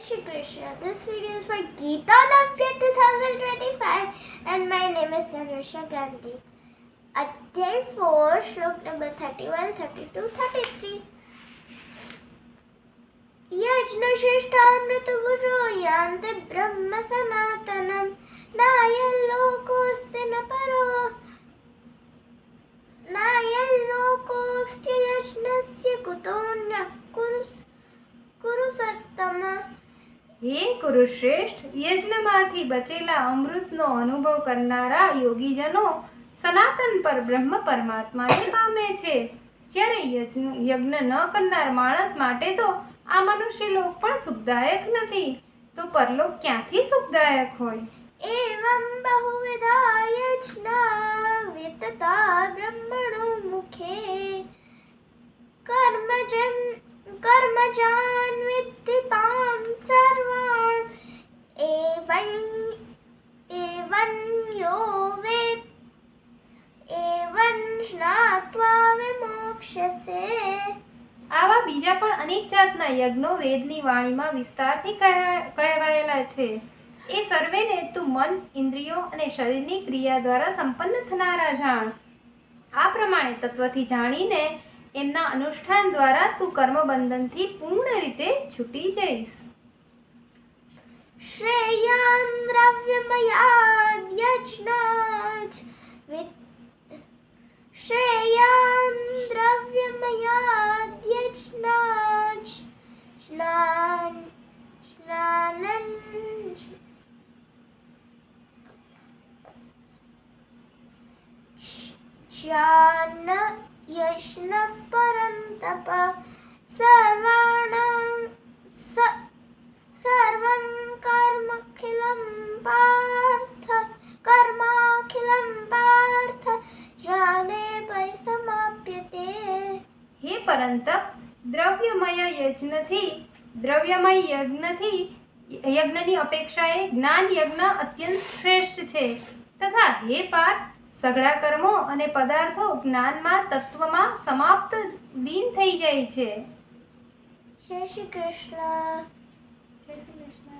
Shri Krishna. This video is for Geeta Navya 2025 and my name is Anusha Gandhi. Adhyay 4, Shlok number 31, 32, 33. यज्ञश्रेष्ठामृतगुरो यान्ति ब्रह्म सनातनं नायल्लोकोऽस्य न परो नायल्लोकोऽस्य यज्ञस्य कुतोऽन्यः कुरु सत्तम. હે કુરુશ્રેષ્ઠ, યજ્ઞમાંથી બચેલા અમૃતનો અનુભવ કરનારા યોગીજનો સનાતન પરબ્રહ્મ પરમાત્માને પામે છે. જ્યારે યજ્ઞ ન કરનાર માણસ માટે તો આ મનુષ્ય લોક પણ સુખદાયક નથી, તો પરલોક ક્યાંથી સુખદાયક હોય? एवं बहुविधा यज्ञा वितता ब्रह्मणो मुखे कर्मजान् विद्धि तान् सर्वान् एवं यो वेद एवं स्नात्वा विमोक्ष्यसे. આવા બીજા પણ અનેક જાતના યજ્ઞો વેદની વાણીમાં વિસ્તારથી કહેવાયેલા છે. એ સર્વેને તું મન, ઇન્દ્રિયો અને શરીરની ક્રિયા દ્વારા સંપન્ન થનારા જાણ. આ પ્રમાણે તત્વથી જાણીને એમના અનુષ્ઠાન દ્વારા તું કર્મબંધનથી પૂર્ણ રીતે છૂટી જઈશ. श्रेयान् द्रव्यमयाद् यज्ञात् श्रेयान् द्रव्यमयाद् यज्ञात् स्नानं ज्ञान यज्ञः परं तप सर्वं कर्माखिलं पार्थ ज्ञाने परिसमाप्यते. હે પરંતપ, દ્રવ્યમય યજ્ઞની અપેક્ષાએ જ્ઞાન યજ્ઞ અત્યંત શ્રેષ્ઠ છે. તથા હે પાર્થ, સઘળા કર્મો અને પદાર્થો જ્ઞાનમાં તત્વમાં સમાપ્ત લીન થઈ જાય છે. જય શ્રી કૃષ્ણ. જય શ્રી કૃષ્ણ.